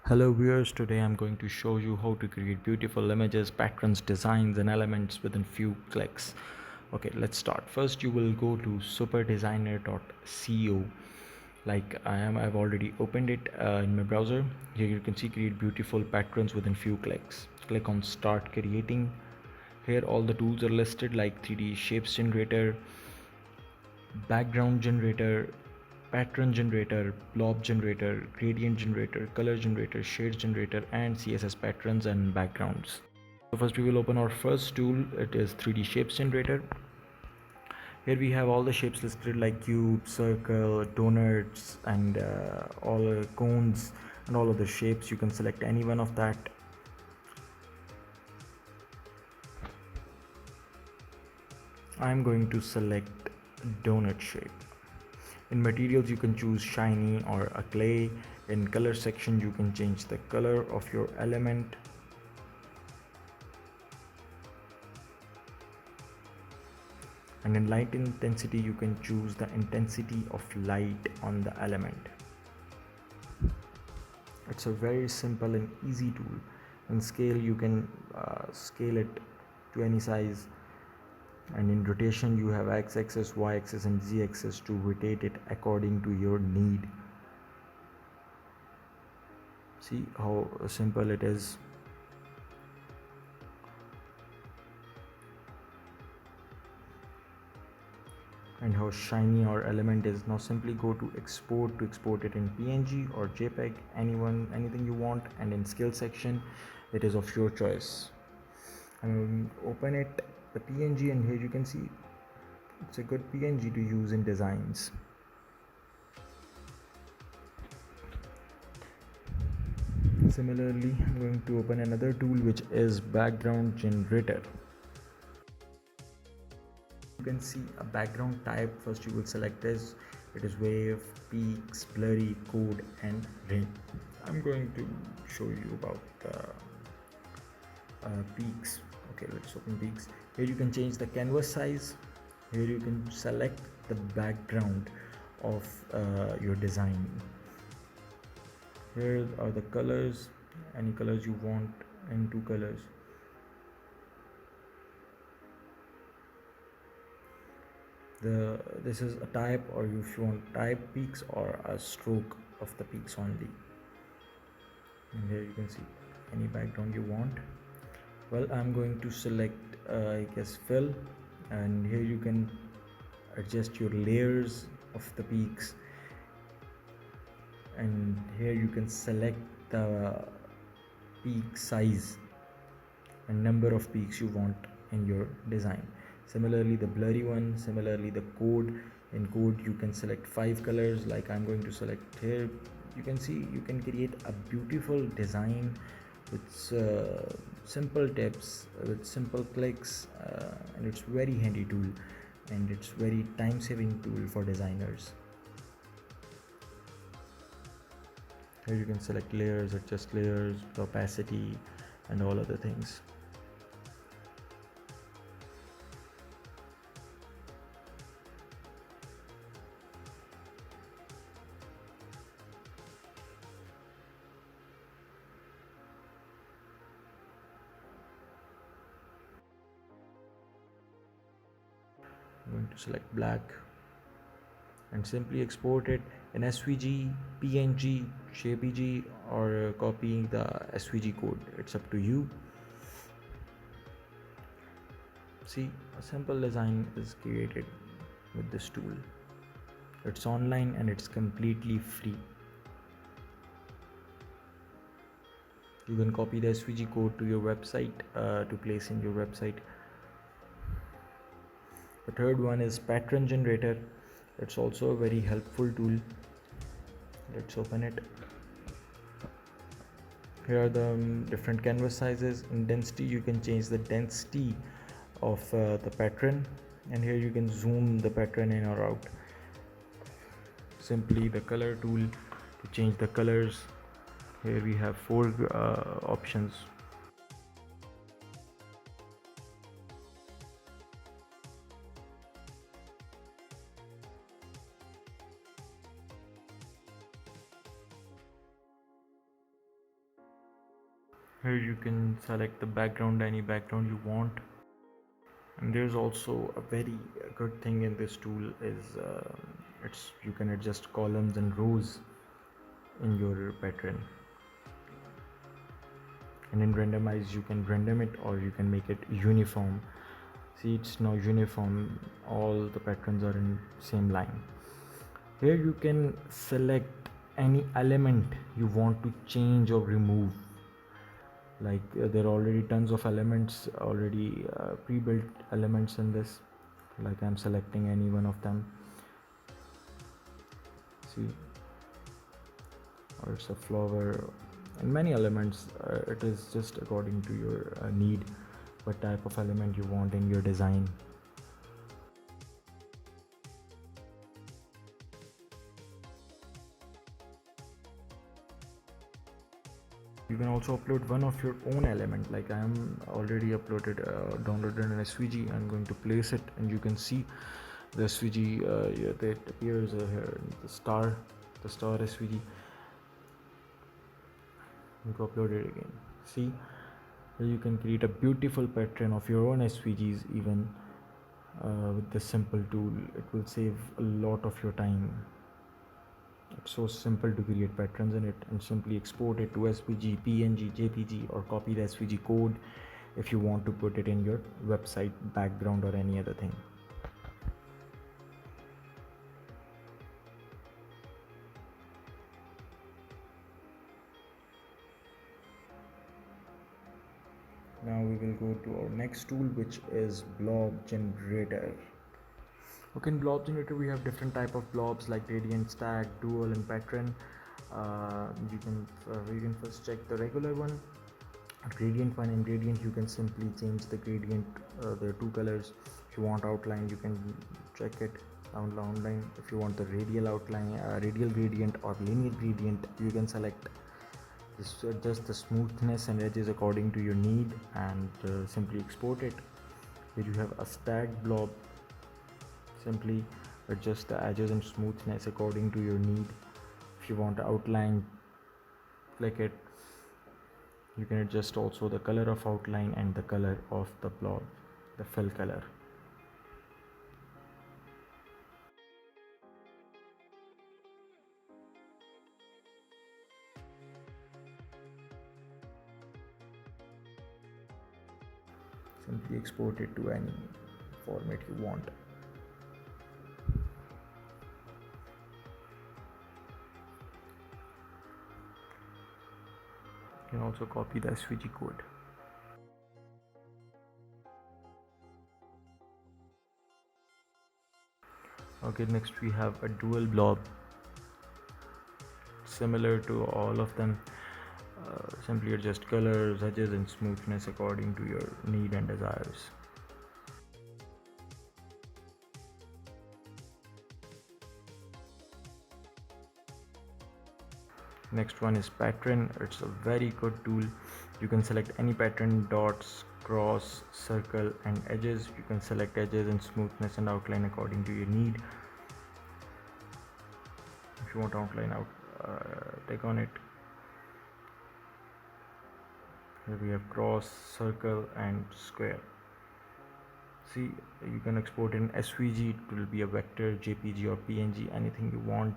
Hello viewers, today I'm going to show you how to create beautiful images, patterns, designs and elements within few clicks. Okay, let's start. First you will go to superdesigner.co. I've already opened it in my browser. Here you can see create beautiful patterns within few clicks. Click on start creating. Here all the tools are listed like 3D shapes generator, background generator, pattern generator, blob generator, gradient generator, color generator, shades generator, and CSS patterns and backgrounds. So first we will open our first tool. It is 3D shapes generator. Here we have all the shapes listed like cube, circle, donuts, and all cones and all other shapes. You can select any one of that. I'm going to select donut shape. In materials you can choose shiny or a clay. In color section you can change the color of your element. And in light intensity you can choose the intensity of light on the element. It's a very simple and easy tool. In scale you can scale it to any size, and in rotation you have x-axis, y-axis and z-axis to rotate it according to your need. See how simple it is. And how shiny our element is. Now simply go to export it in PNG or JPEG, anything you want, and in scale section it is of your choice. Open it, the PNG, and here you can see it's a good PNG to use in designs. Similarly, I'm going to open another tool which is background generator. You can see a background type. First you will select this. It is wave, peaks, blurry, code and rain. I'm going to show you about peaks. Okay, let's open peaks. Here you can change the canvas size. Here you can select the background of your design. Here are the colors, any colors you want, and two colors. This is a type, or if you want type peaks or a stroke of the peaks only. And here you can see any background you want. Well, I'm going to select I guess fill, and here you can adjust your layers of the peaks, and here you can select the peak size and number of peaks you want in your design. Similarly the blurry one, similarly the code. In code you can select 5 colors, like I'm going to select here. You can see you can create a beautiful design with simple tips, with simple clicks, and it's very handy tool, and it's very time saving tool for designers. Here you can select layers, adjust layers, the opacity and all other things. I'm going to select black and simply export it in SVG, PNG, JPG, or copying the SVG code. It's up to you. See, a simple design is created with this tool. It's online and it's completely free. You can copy the SVG code to your website to place in your website. The third one is pattern generator. It's also a very helpful tool. Let's open it. Here are the different canvas sizes. In density you can change the density of the pattern, and here you can zoom the pattern in or out. Simply the color tool to change the colors. Here we have 4 options. Here you can select the background, any background you want. And there's also a very good thing in this tool is it's you can adjust columns and rows in your pattern. And in randomize you can random it or you can make it uniform. See, it's now uniform, all the patterns are in same line. Here you can select any element you want to change or remove. Like there are already tons of elements, already pre-built elements in this. Like I'm selecting any one of them. See, or it's a flower and many elements. It is just according to your need, what type of element you want in your design. You can also upload one of your own element. Like I am already downloaded an SVG. I'm going to place it and you can see the SVG that appears here, the star SVG. You can upload it again. See, you can create a beautiful pattern of your own SVGs even with this simple tool. It will save a lot of your time. It's so simple to create patterns in it, and simply export it to SVG, PNG, JPG, or copy the SVG code if you want to put it in your website background or any other thing. Now we will go to our next tool, which is Blob Generator. Okay, in Blob Generator we have different type of blobs like gradient, stack, dual, and pattern. You can first check the regular one, gradient one. In gradient you can simply change the gradient. There are two colors. If you want outline, you can check it outline. If you want the radial outline, radial gradient or linear gradient, you can select. Just adjust the smoothness and edges according to your need and simply export it. Here you have a stacked blob. Simply adjust the edges and smoothness according to your need. If you want outline, click it. You can adjust also the color of outline and the color of the blob, the fill color. Simply export it to any format you want. You can also copy the SVG code. Okay, next we have a dual blob. Similar to all of them, simply adjust colors, edges, and smoothness according to your need and desires. Next one is pattern. It's a very good tool. You can select any pattern, dots, cross, circle, and edges. You can select edges and smoothness and outline according to your need. If you want outline out, click on it. Here we have cross, circle, and square. See, you can export in SVG. It will be a vector, JPG, or PNG, anything you want,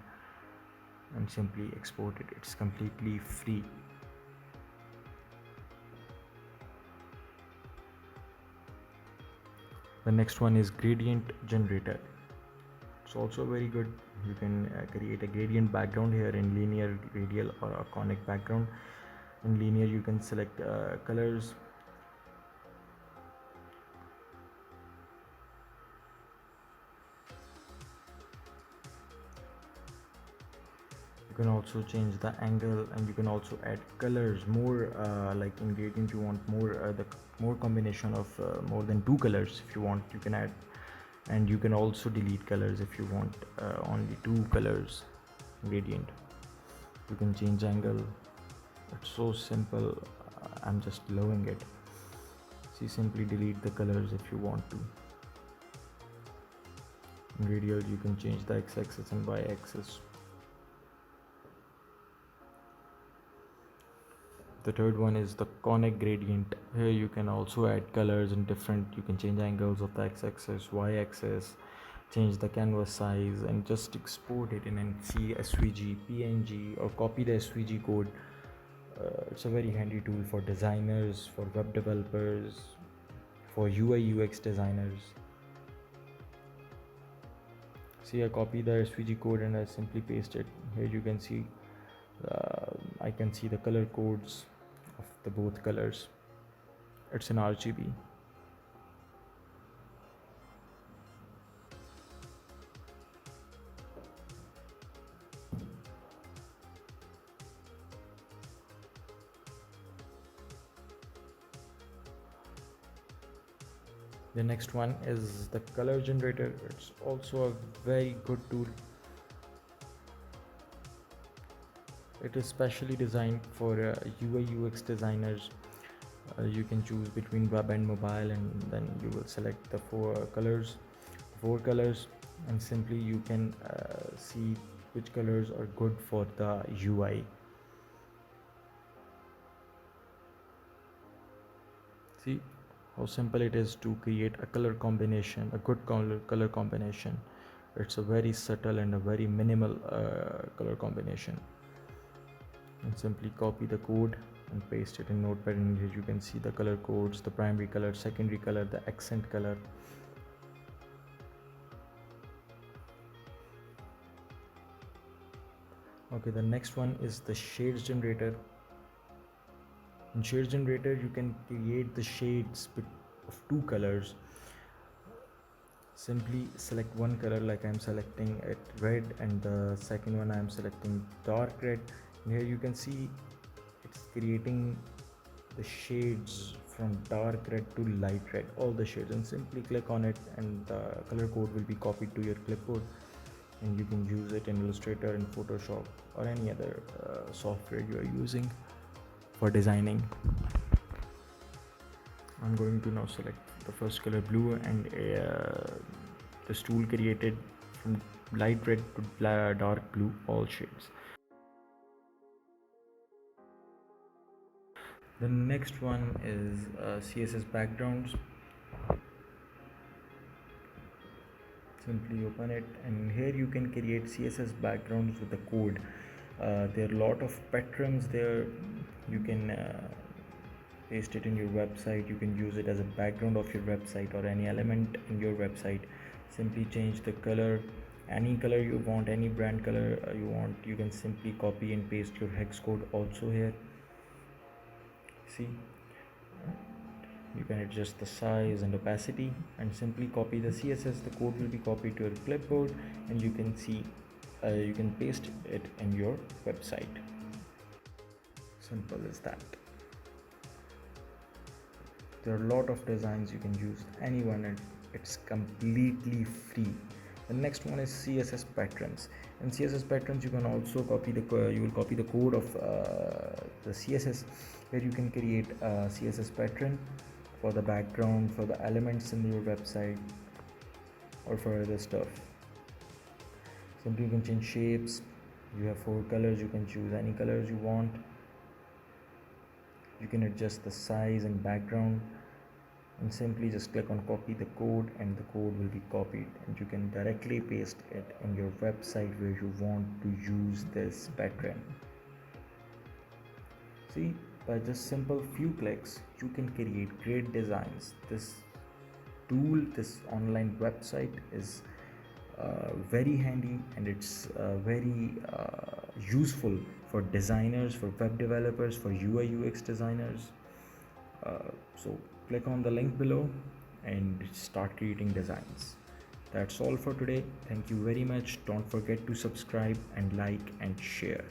and simply export it. It's completely free. The next one is gradient generator. It's also very good. You can create a gradient background here in linear, radial, or a conic background. In linear you can select colors. You can also change the angle, and you can also add colors more. Like in gradient you want more combination of more than two colors. If you want, you can add, and you can also delete colors if you want only two colors. Gradient, you can change angle. It's so simple. I'm just loving it. See, simply delete the colors if you want to. In radial you can change the x-axis and y-axis. The third one is the conic gradient. Here you can also add colors and you can change angles of the x-axis, y-axis, change the canvas size, and just export it in an CSVG, PNG, or copy the SVG code. It's a very handy tool for designers, for web developers, for UI UX designers. See, I copy the SVG code and I simply paste it. Here you can see I can see the color codes of the both colors. It's in RGB. The next one is the color generator. It's also a very good tool. It is specially designed for UI UX designers. You can choose between web and mobile, and then you will select the four colors, and simply you can see which colors are good for the UI. See how simple it is to create a color combination, a good color combination. It's a very subtle and a very minimal color combination. And simply copy the code and paste it in Notepad, and here you can see the color codes, the primary color, secondary color, the accent color. Okay, the next one is the shades generator. In shades generator you can create the shades of two colors. Simply select one color, like I'm selecting it red, and the second one I'm selecting dark red. And here you can see it's creating the shades from dark red to light red, all the shades, and simply click on it and the color code will be copied to your clipboard, and you can use it in Illustrator, in Photoshop, or any other software you are using for designing. I'm going to now select the first color, blue, and this tool created from light red to dark blue, all shades. The next one is CSS Backgrounds. Simply open it, and here you can create CSS backgrounds with the code. There are a lot of patterns there. You can paste it in your website. You can use it as a background of your website or any element in your website. Simply change the color, any color you want, any brand color you want. You can simply copy and paste your hex code also here. See, you can adjust the size and opacity, and simply copy the CSS. The code will be copied to your clipboard, and you can see you can paste it in your website. Simple as that. There are a lot of designs, you can use anyone, and it's completely free. The next one is CSS Patterns. In CSS Patterns you can also copy the code of the CSS, where you can create a CSS pattern for the background, for the elements in your website, or for other stuff. Simply you can change shapes. You have 4 colors, you can choose any colors you want. You can adjust the size and background, and simply just click on copy the code, and the code will be copied, and you can directly paste it in your website where you want to use this pattern. See, by just simple few clicks you can create great designs. This tool, this online website is very handy, and it's very useful for designers, for web developers, for UI UX designers. So click on the link below and start creating designs. That's all for today. Thank you very much. Don't forget to subscribe and like and share.